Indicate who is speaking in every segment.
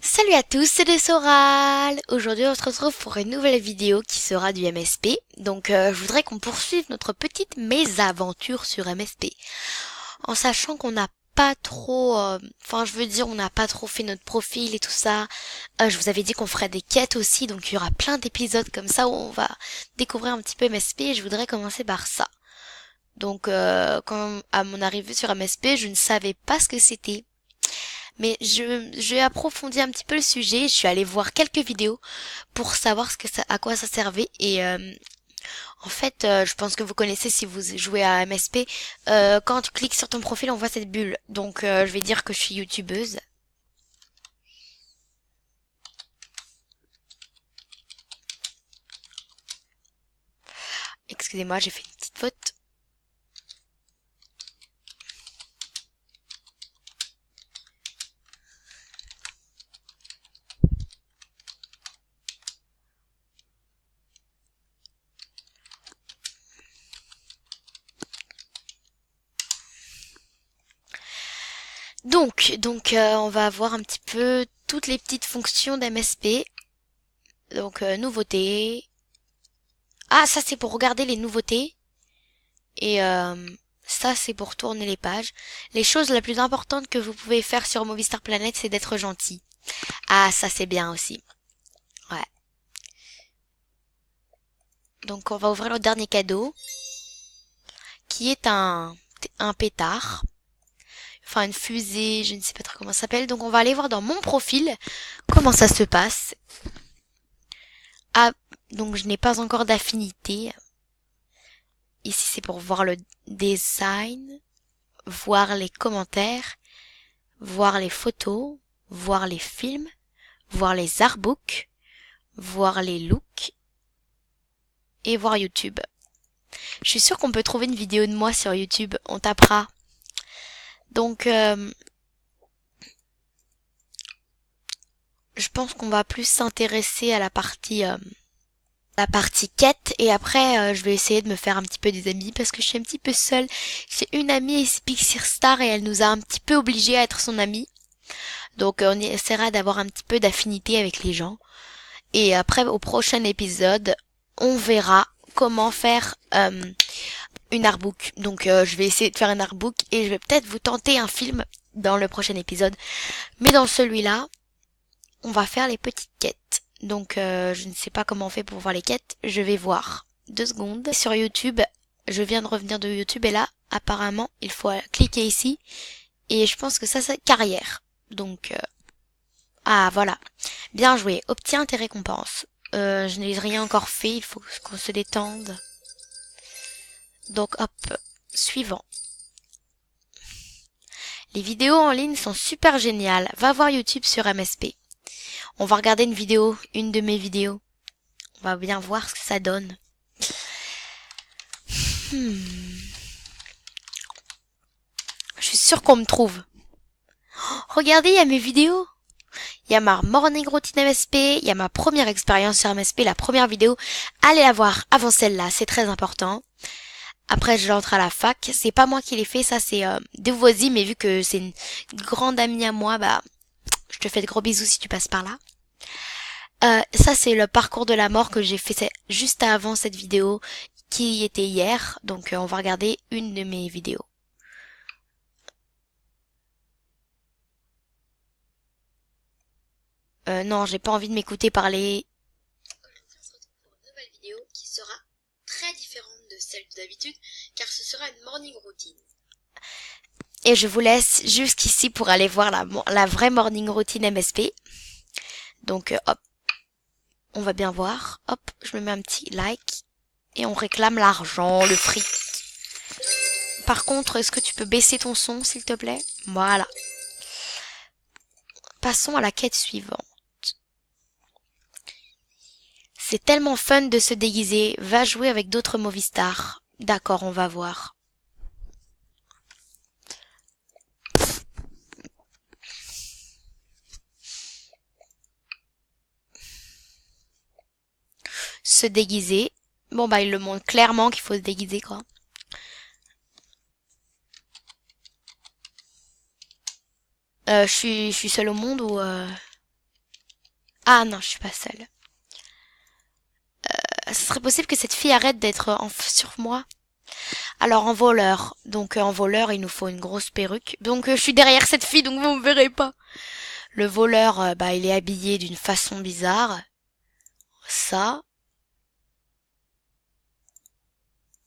Speaker 1: Salut à tous, c'est Dessoral. Aujourd'hui, on se retrouve pour une nouvelle vidéo qui sera du MSP. Donc, je voudrais qu'on poursuive notre petite mésaventure sur MSP. En sachant qu'on n'a pas trop... Enfin, je veux dire, on n'a pas trop fait notre profil et tout ça. Je vous avais dit qu'on ferait des quêtes aussi, donc il y aura plein d'épisodes comme ça où on va découvrir un petit peu MSP et je voudrais commencer par ça. Donc, quand à mon arrivée sur MSP, je ne savais pas ce que c'était. Mais j'ai approfondi un petit peu le sujet, je suis allée voir quelques vidéos pour savoir à quoi ça servait et en fait, je pense que vous connaissez si vous jouez à MSP, quand tu cliques sur ton profil, on voit cette bulle. Donc je vais dire que je suis youtubeuse. Excusez-moi, j'ai fait une petite faute. Donc on va voir un petit peu toutes les petites fonctions d'MSP. Donc nouveautés. Ah, ça c'est pour regarder les nouveautés. Et ça, c'est pour tourner les pages. Les choses la plus importante que vous pouvez faire sur Movistar Planet, c'est d'être gentil. Ah, ça c'est bien aussi. Ouais. Donc on va ouvrir le dernier cadeau, qui est un pétard. Enfin, une fusée, je ne sais pas trop comment ça s'appelle. Donc on va aller voir dans mon profil comment ça se passe. Ah, donc je n'ai pas encore d'affinité. Ici, c'est pour voir le design, voir les commentaires, voir les photos, voir les films, voir les artbooks, voir les looks et voir YouTube. Je suis sûre qu'on peut trouver une vidéo de moi sur YouTube. On tapera. Donc, je pense qu'on va plus s'intéresser à la partie quête et après je vais essayer de me faire un petit peu des amis parce que je suis un petit peu seule. J'ai une amie et c'est Pixir Star et elle nous a un petit peu obligés à être son amie. Donc on essaiera d'avoir un petit peu d'affinité avec les gens. Et après au prochain épisode, on verra comment faire une artbook. Donc je vais essayer de faire un artbook et je vais peut-être vous tenter un film dans le prochain épisode. Mais dans celui-là, on va faire les petites quêtes. Donc je ne sais pas comment on fait pour voir les quêtes. Je vais voir. 2 secondes. Sur YouTube, je viens de revenir de YouTube et là, apparemment, il faut cliquer ici. Et je pense que ça, c'est carrière. Donc, ah voilà. Bien joué. Obtiens tes récompenses. Je n'ai rien encore fait. Il faut qu'on se détende. Donc hop. Suivant. Les vidéos en ligne sont super géniales. Va voir YouTube sur MSP. On va regarder une de mes vidéos. On va bien voir ce que ça donne. Je suis sûre qu'on me trouve. Oh, regardez, il y a mes vidéos. Il y a ma morning routine MSP, il y a ma première expérience sur MSP, la première vidéo. Allez la voir avant celle-là, c'est très important. Après, je rentre à la fac. C'est pas moi qui l'ai fait, ça c'est de voisines, mais vu que c'est une grande amie à moi, bah, je te fais de gros bisous si tu passes par là. Ça c'est le parcours de la mort que j'ai fait juste avant cette vidéo qui était hier. Donc on va regarder une de mes vidéos. Non, j'ai pas envie de m'écouter parler. Aujourd'hui, on se retrouve pour une nouvelle vidéo qui sera très différente de celle d'habitude, car ce sera une morning routine. Et je vous laisse jusqu'ici pour aller voir la vraie morning routine MSP. Donc hop, on va bien voir. Hop, je me mets un petit like. Et on réclame l'argent, le fric. Par contre, est-ce que tu peux baisser ton son, s'il te plaît? Voilà. Passons à la quête suivante. C'est tellement fun de se déguiser. Va jouer avec d'autres Movistars. D'accord, on va voir. Se déguiser. Bon bah il le montre clairement qu'il faut se déguiser quoi. Je suis seule au monde ou Ah non, je suis pas seule. Ce serait possible que cette fille arrête d'être sur moi. Alors en voleur. Donc en voleur, il nous faut une grosse perruque. Donc je suis derrière cette fille, donc vous me verrez pas. Le voleur, bah il est habillé d'une façon bizarre. Ça.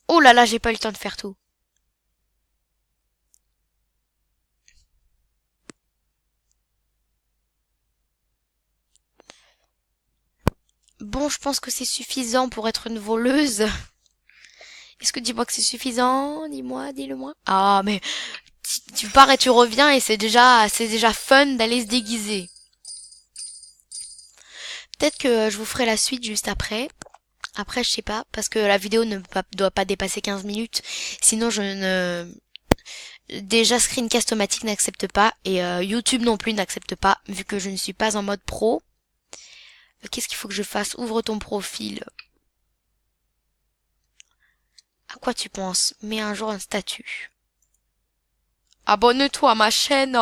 Speaker 1: Oh là là, j'ai pas eu le temps de faire tout. Bon, je pense que c'est suffisant pour être une voleuse. Est-ce que dis-moi que c'est suffisant? Dis-moi, dis-le-moi. Ah, mais tu pars et tu reviens et c'est déjà fun d'aller se déguiser. Peut-être que je vous ferai la suite juste après. Après, je sais pas, parce que la vidéo ne doit pas dépasser 15 minutes. Sinon, je ne... Déjà, Screencast-O-Matic n'accepte pas et YouTube non plus n'accepte pas, vu que je ne suis pas en mode pro. Qu'est-ce qu'il faut que je fasse? Ouvre ton profil. À quoi tu penses? Mets un jour un statut. Abonne-toi à ma chaîne.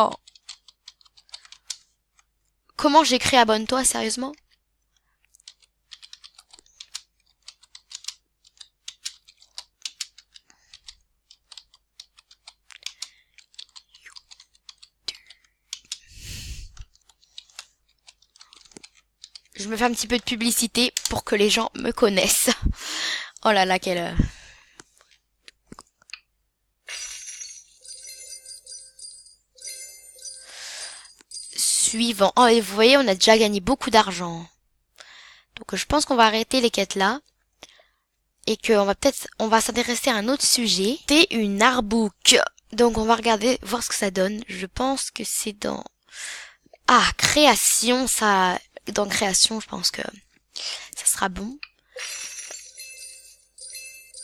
Speaker 1: Comment j'écris abonne-toi, sérieusement? Je me fais un petit peu de publicité pour que les gens me connaissent. Oh là là, quelle... Suivant. Oh, et vous voyez, on a déjà gagné beaucoup d'argent. Donc je pense qu'on va arrêter les quêtes là. Et on va s'intéresser à un autre sujet. C'est une artbook. Donc on va regarder, voir ce que ça donne. Je pense que c'est dans... Ah, création, ça... Dans création, je pense que ça sera bon.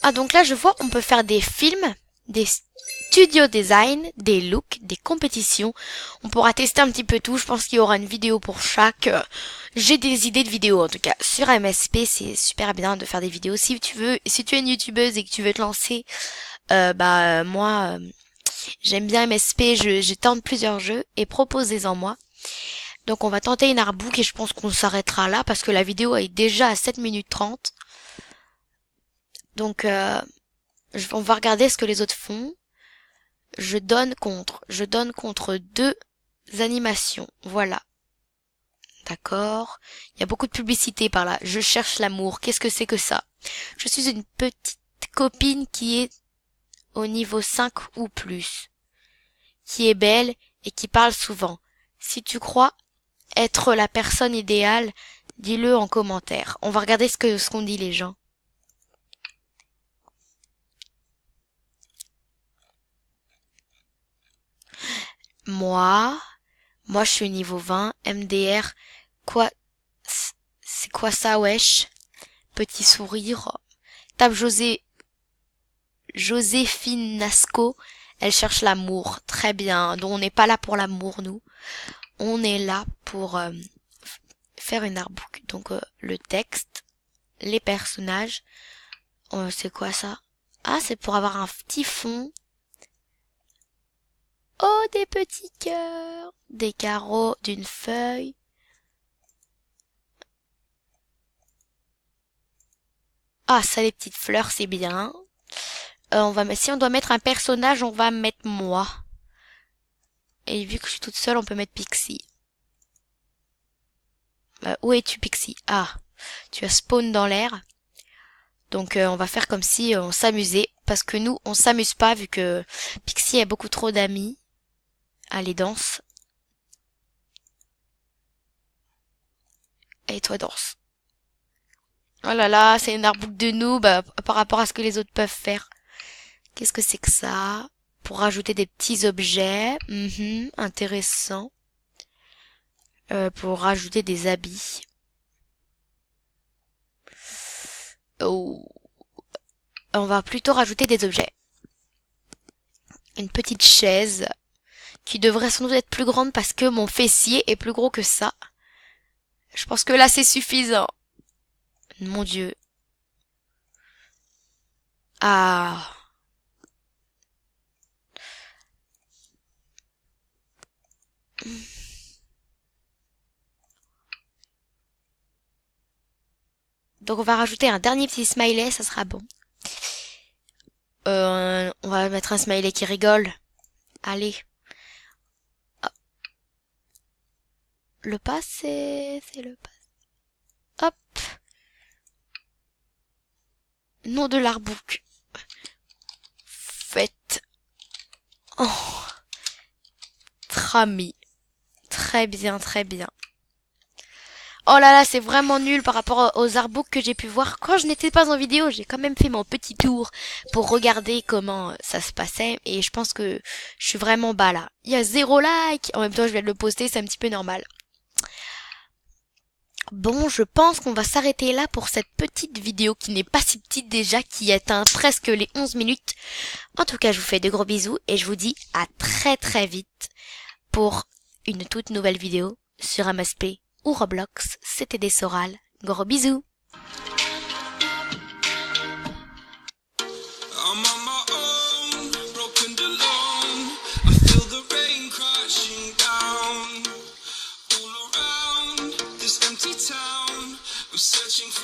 Speaker 1: Ah, donc là, je vois, on peut faire des films, des studio design, des looks, des compétitions. On pourra tester un petit peu tout. Je pense qu'il y aura une vidéo pour chaque. J'ai des idées de vidéos, en tout cas. Sur MSP, c'est super bien de faire des vidéos. Si tu es une youtubeuse et que tu veux te lancer, moi, j'aime bien MSP. Je tente plusieurs jeux et proposez-en moi. Donc on va tenter une artbook et je pense qu'on s'arrêtera là parce que la vidéo est déjà à 7 minutes 30. Donc on va regarder ce que les autres font. Je donne contre deux animations. Voilà. D'accord. Il y a beaucoup de publicité par là. Je cherche l'amour. Qu'est-ce que c'est que ça? Je suis une petite copine qui est au niveau 5 ou plus, qui est belle et qui parle souvent. Si tu crois être la personne idéale, dis-le en commentaire. On va regarder ce qu'on dit les gens. Moi, moi je suis niveau 20, MDR, quoi, c'est quoi ça wesh? Petit sourire. Tape Joséphine Nasco, elle cherche l'amour. Très bien. Donc on n'est pas là pour l'amour, nous. On est là pour faire une artbook. Donc le texte, les personnages. C'est quoi ça? Ah, c'est pour avoir un petit fond. Oh, des petits cœurs, des carreaux d'une feuille. Ah, ça, les petites fleurs, c'est bien. Si on doit mettre un personnage, on va mettre moi. Et vu que je suis toute seule, on peut mettre Pixie. Où es-tu, Pixie? Ah, tu as spawn dans l'air. Donc on va faire comme si on s'amusait. Parce que nous, on s'amuse pas vu que Pixie a beaucoup trop d'amis. Allez, danse. Et toi, danse. Oh là là, c'est une artbook de noob par rapport à ce que les autres peuvent faire. Qu'est-ce que c'est que ça? Pour rajouter des petits objets. Intéressant. Pour rajouter des habits. Oh. On va plutôt rajouter des objets. Une petite chaise qui devrait sans doute être plus grande parce que mon fessier est plus gros que ça. Je pense que là c'est suffisant. Mon Dieu. Ah. Donc on va rajouter un dernier petit smiley, ça sera bon. On va mettre un smiley qui rigole. Allez. Hop. Le passé, c'est le passé. Hop. Nom de l'artbook. Faites. Oh. Trami. Très bien, très bien. Oh là là, c'est vraiment nul par rapport aux artbooks que j'ai pu voir quand je n'étais pas en vidéo. J'ai quand même fait mon petit tour pour regarder comment ça se passait et je pense que je suis vraiment bas là. Il y a 0 like. En même temps, je viens de le poster, c'est un petit peu normal. Bon, je pense qu'on va s'arrêter là pour cette petite vidéo qui n'est pas si petite déjà, qui atteint presque les 11 minutes. En tout cas, je vous fais de gros bisous et je vous dis à très très vite pour une toute nouvelle vidéo sur MSP ou Roblox. C'était des Sorales. Gros bisous. I'm on my own, broken and alone. I feel the rain crashing down all around this empty town. I'm searching for